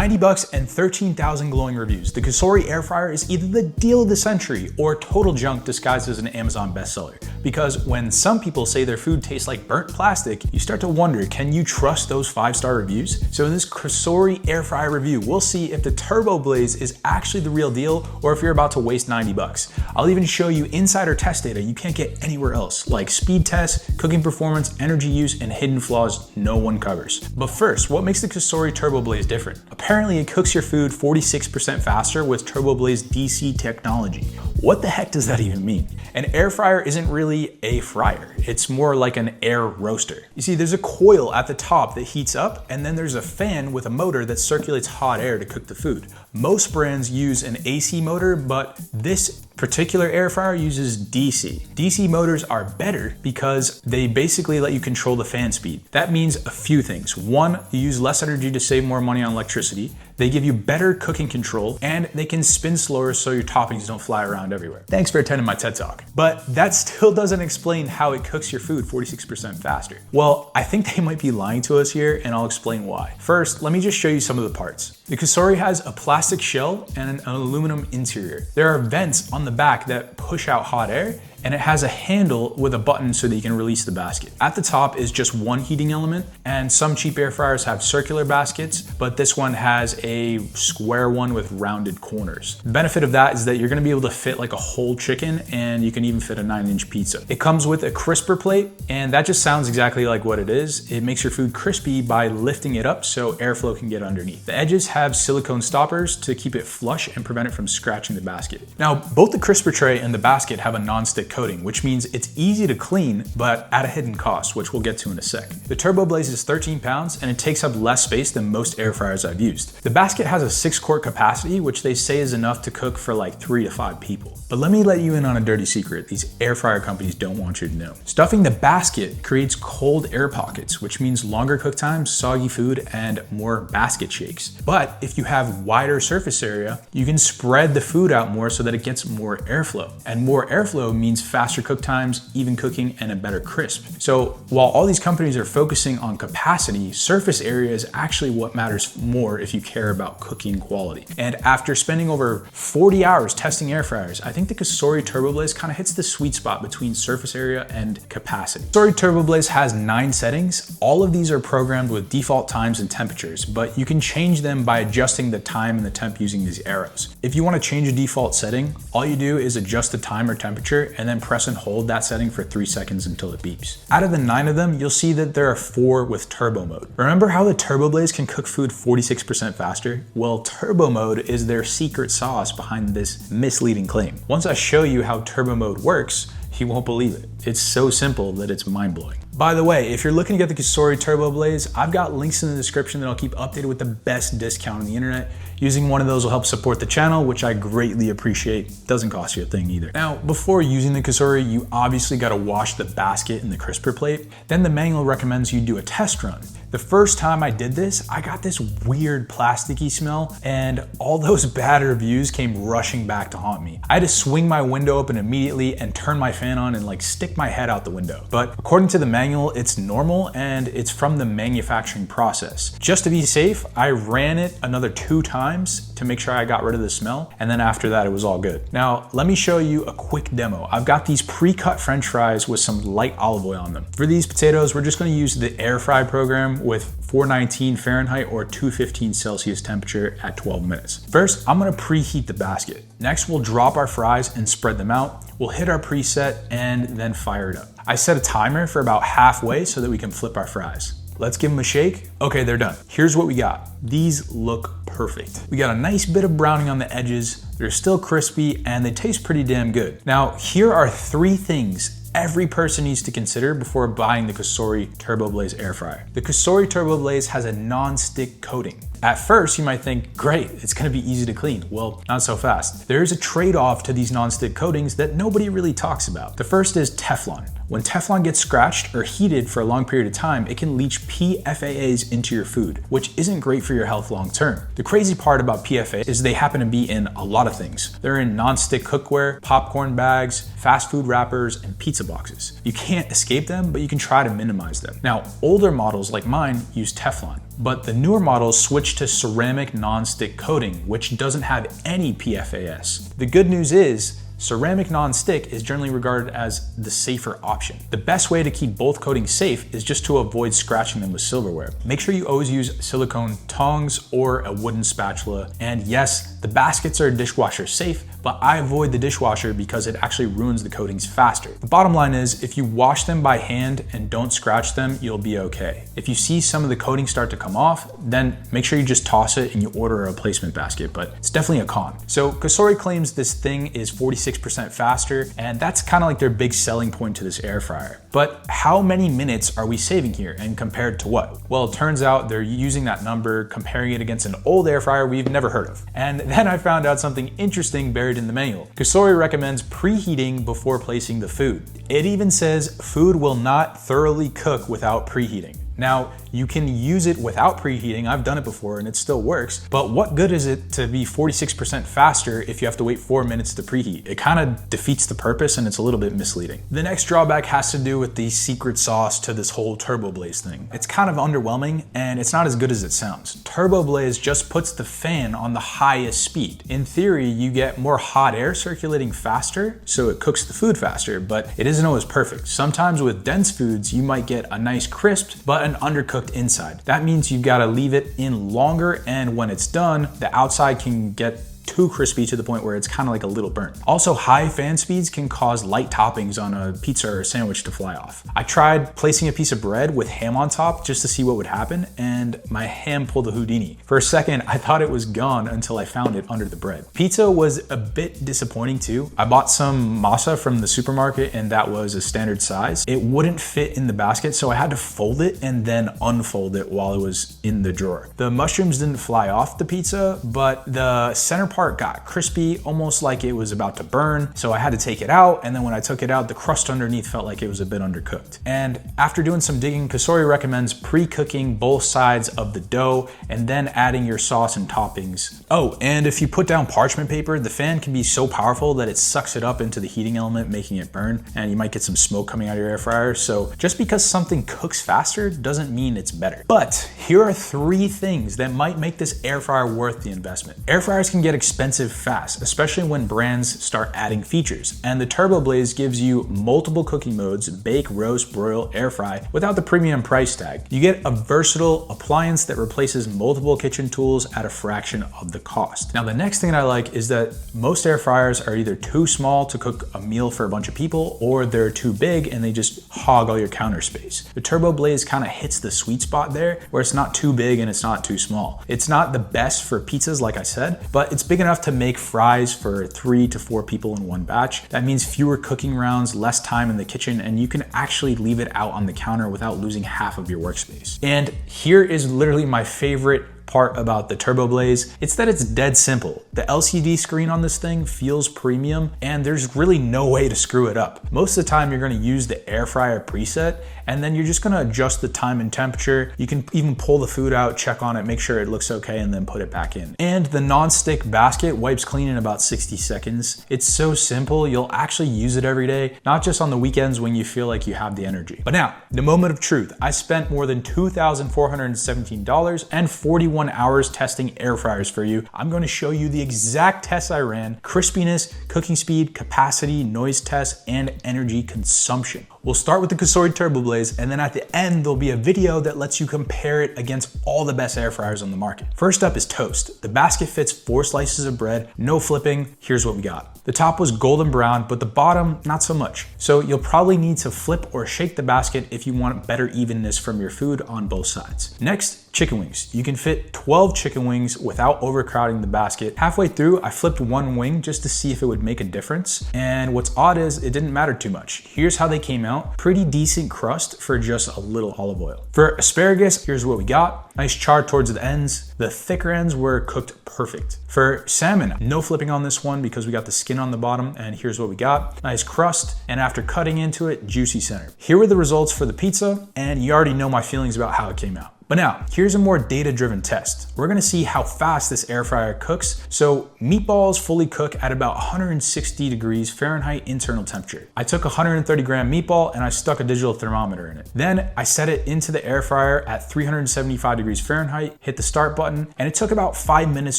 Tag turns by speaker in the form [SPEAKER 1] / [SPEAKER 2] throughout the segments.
[SPEAKER 1] 90 bucks and 13,000 glowing reviews, the Cosori air fryer is either the deal of the century or total junk disguised as an Amazon bestseller. Because when some people say their food tastes like burnt plastic, you start to wonder, can you trust those 5-star reviews? So in this Cosori air fryer review, we'll see if the Turboblaze is actually the real deal or if you're about to waste 90 bucks. I'll even show you insider test data you can't get anywhere else, like speed tests, cooking performance, energy use, and hidden flaws no one covers. But first, what makes the Cosori Turboblaze different? Apparently it cooks your food 46% faster with Turboblaze DC technology. What the heck does that even mean? An air fryer isn't really a fryer. It's more like an air roaster. You see, there's a coil at the top that heats up, and then there's a fan with a motor that circulates hot air to cook the food. Most brands use an AC motor, but this particular air fryer uses DC. DC motors are better because they basically let you control the fan speed. That means a few things. One, you use less energy to save more money on electricity. They give you better cooking control, and they can spin slower so your toppings don't fly around everywhere. Thanks for attending my TED Talk. But that still doesn't explain how it cooks your food 46% faster. Well, I think they might be lying to us here, and I'll explain why. First, let me just show you some of the parts. The Cosori has a plastic shell and an aluminum interior. There are vents on the back that push out hot air, and it has a handle with a button so that you can release the basket. At the top is just one heating element, and some cheap air fryers have circular baskets, but this one has a square one with rounded corners. The benefit of that is that you're gonna be able to fit like a whole chicken, and you can even fit a 9-inch pizza. It comes with a crisper plate, and that just sounds exactly like what it is. It makes your food crispy by lifting it up so airflow can get underneath. The edges have silicone stoppers to keep it flush and prevent it from scratching the basket. Now, both the crisper tray and the basket have a non-stick coating, which means it's easy to clean, but at a hidden cost, which we'll get to in a sec. The Turboblaze is 13 pounds, and it takes up less space than most air fryers I've used. The basket has a 6-quart capacity, which they say is enough to cook for like 3 to 5 people. But let me let you in on a dirty secret these air fryer companies don't want you to know. Stuffing the basket creates cold air pockets, which means longer cook times, soggy food, and more basket shakes. But if you have wider surface area, you can spread the food out more so that it gets more airflow. And more airflow means faster cook times, even cooking, and a better crisp. So while all these companies are focusing on capacity, surface area is actually what matters more if you care about cooking quality. And after spending over 40 hours testing air fryers, I think the Cosori Turboblaze kind of hits the sweet spot between surface area and capacity. Cosori Turboblaze has 9 settings. All of these are programmed with default times and temperatures, but you can change them by adjusting the time and the temp using these arrows. If you want to change a default setting, all you do is adjust the time or temperature and then press and hold that setting for 3 seconds until it beeps. Out of the 9 of them, you'll see that there are 4 with turbo mode. Remember how the Turboblaze can cook food 46% faster? Well, turbo mode is their secret sauce behind this misleading claim. Once I show you how turbo mode works, you won't believe it. It's so simple that it's mind-blowing. By the way, if you're looking to get the Cosori Turboblaze, I've got links in the description that I'll keep updated with the best discount on the internet. Using one of those will help support the channel, which I greatly appreciate. Doesn't cost you a thing either. Now, before using the Cosori, you obviously gotta wash the basket and the crisper plate. Then the manual recommends you do a test run. The first time I did this, I got this weird plasticky smell, and all those bad reviews came rushing back to haunt me. I had to swing my window open immediately and turn my fan on and like stick my head out the window. But according to the manual, it's normal and it's from the manufacturing process. Just to be safe, I ran it another 2 times to make sure I got rid of the smell, and then after that it was all good. Now, let me show you a quick demo. I've got these pre-cut French fries with some light olive oil on them. For these potatoes, we're just gonna use the air fry program with 419 Fahrenheit or 215 Celsius temperature at 12 minutes. First, I'm gonna preheat the basket. Next, we'll drop our fries and spread them out. We'll hit our preset and then fire it up. I set a timer for about halfway so that we can flip our fries. Let's give them a shake. Okay, they're done. Here's what we got. These look perfect. We got a nice bit of browning on the edges. They're still crispy and they taste pretty damn good. Now, here are 3 things every person needs to consider before buying the Cosori Turboblaze air fryer. The Cosori Turboblaze has a non-stick coating. At first, you might think, great, it's gonna be easy to clean. Well, not so fast. There is a trade-off to these non-stick coatings that nobody really talks about. The first is Teflon. When Teflon gets scratched or heated for a long period of time, it can leach PFAS into your food, which isn't great for your health long term. The crazy part about PFAS is they happen to be in a lot of things. They're in non-stick cookware, popcorn bags, fast food wrappers, and pizza boxes. You can't escape them, but you can try to minimize them. Now, older models like mine use Teflon, but the newer models switch to ceramic non-stick coating, which doesn't have any PFAS. The good news is, ceramic non-stick is generally regarded as the safer option. The best way to keep both coatings safe is just to avoid scratching them with silverware. Make sure you always use silicone tongs or a wooden spatula. And yes, the baskets are dishwasher safe, but I avoid the dishwasher because it actually ruins the coatings faster. The bottom line is, if you wash them by hand and don't scratch them, you'll be okay. If you see some of the coating start to come off, then make sure you just toss it and you order a replacement basket, but it's definitely a con. So Cosori claims this thing is 46% faster, and that's kind of like their big selling point to this air fryer. But how many minutes are we saving here, and compared to what? Well, it turns out they're using that number, comparing it against an old air fryer we've never heard of. And then I found out something interesting buried in the manual. Cosori recommends preheating before placing the food. It even says food will not thoroughly cook without preheating. Now, you can use it without preheating. I've done it before and it still works, but what good is it to be 46% faster if you have to wait 4 minutes to preheat? It kind of defeats the purpose and it's a little bit misleading. The next drawback has to do with the secret sauce to this whole Turboblaze thing. It's kind of underwhelming and it's not as good as it sounds. Turboblaze just puts the fan on the highest speed. In theory, you get more hot air circulating faster, so it cooks the food faster, but it isn't always perfect. Sometimes with dense foods, you might get a nice crisped, but an undercooked inside. That means you've got to leave it in longer, and when it's done, the outside can get too crispy to the point where it's kind of like a little burnt. Also, high fan speeds can cause light toppings on a pizza or a sandwich to fly off. I tried placing a piece of bread with ham on top just to see what would happen, and my ham pulled a Houdini. For a second, I thought it was gone until I found it under the bread. Pizza was a bit disappointing too. I bought some masa from the supermarket and that was a standard size. It wouldn't fit in the basket, so I had to fold it and then unfold it while it was in the drawer. The mushrooms didn't fly off the pizza, but the center part got crispy, almost like it was about to burn. So I had to take it out, and then when I took it out, the crust underneath felt like it was a bit undercooked. And after doing some digging, Cosori recommends pre-cooking both sides of the dough and then adding your sauce and toppings. Oh, and if you put down parchment paper, the fan can be so powerful that it sucks it up into the heating element, making it burn, and you might get some smoke coming out of your air fryer. So just because something cooks faster doesn't mean it's better. But here are 3 things that might make this air fryer worth the investment. Air fryers can get expensive fast, especially when brands start adding features. And the Turboblaze gives you multiple cooking modes, bake, roast, broil, air fry, without the premium price tag. You get a versatile appliance that replaces multiple kitchen tools at a fraction of the cost. Now, the next thing that I like is that most air fryers are either too small to cook a meal for a bunch of people, or they're too big and they just hog all your counter space. The Turboblaze kind of hits the sweet spot there, where it's not too big and it's not too small. It's not the best for pizzas, like I said, but it's big enough to make fries for 3 to 4 people in one batch. That means fewer cooking rounds, less time in the kitchen, and you can actually leave it out on the counter without losing half of your workspace. And here is literally my favorite part about the Turboblaze. It's that it's dead simple. The LCD screen on this thing feels premium, and there's really no way to screw it up. Most of the time you're gonna use the air fryer preset, and then you're just gonna adjust the time and temperature. You can even pull the food out, check on it, make sure it looks okay, and then put it back in. And the non-stick basket wipes clean in about 60 seconds. It's so simple, you'll actually use it every day, not just on the weekends when you feel like you have the energy. But now, the moment of truth. I spent more than $2,417 and 41 hours testing air fryers for you. I'm going to show you the exact tests I ran: crispiness, cooking speed, capacity, noise test, and energy consumption. We'll start with the Cosori Turboblaze, and then at the end, there'll be a video that lets you compare it against all the best air fryers on the market. First up is toast. The basket fits 4 slices of bread, no flipping. Here's what we got. The top was golden brown, but the bottom, not so much. So you'll probably need to flip or shake the basket if you want better evenness from your food on both sides. Next, chicken wings. You can fit 12 chicken wings without overcrowding the basket. Halfway through, I flipped one wing just to see if it would make a difference. And what's odd is it didn't matter too much. Here's how they came out. out. Pretty decent crust for just a little olive oil. For asparagus, here's what we got. Nice char towards the ends. The thicker ends were cooked perfect. For salmon, no flipping on this one because we got the skin on the bottom, and here's what we got. Nice crust, and after cutting into it, juicy center. Here were the results for the pizza, and you already know my feelings about how it came out. But now, here's a more data-driven test. We're gonna see how fast this air fryer cooks. So meatballs fully cook at about 160 degrees Fahrenheit internal temperature. I took a 130 gram meatball and I stuck a digital thermometer in it. Then I set it into the air fryer at 375 degrees Fahrenheit, hit the start button, and it took about 5 minutes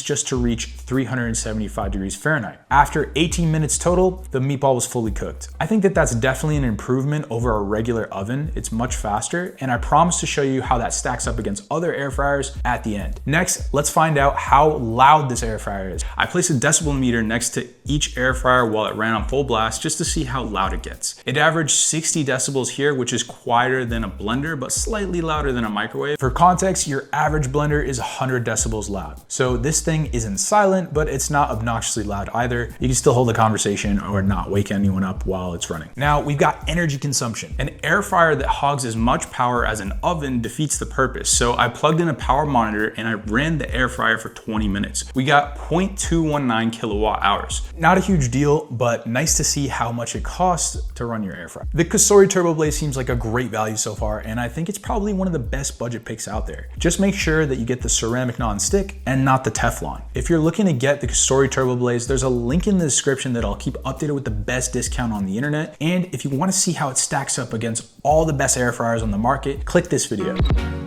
[SPEAKER 1] just to reach 375 degrees Fahrenheit. After 18 minutes total, the meatball was fully cooked. I think that that's definitely an improvement over a regular oven. It's much faster, and I promise to show you how that stacks up against other air fryers at the end. Next, let's find out how loud this air fryer is. I placed a decibel meter next to each air fryer while it ran on full blast just to see how loud it gets. It averaged 60 decibels here, which is quieter than a blender, but slightly louder than a microwave. For context, your average blender is 100 decibels loud. So this thing isn't silent, but it's not obnoxiously loud either. You can still hold a conversation or not wake anyone up while it's running. Now, we've got energy consumption. An air fryer that hogs as much power as an oven defeats the purpose. So I plugged in a power monitor and I ran the air fryer for 20 minutes. We got 0.219 kilowatt hours. Not a huge deal, but nice to see how much it costs to run your air fryer. The Cosori Turboblaze seems like a great value so far, and I think it's probably one of the best budget picks out there. Just make sure that you get the ceramic non-stick and not the Teflon. If you're looking to get the Cosori Turboblaze, there's a link in the description that I'll keep updated with the best discount on the internet. And if you want to see how it stacks up against all the best air fryers on the market, click this video.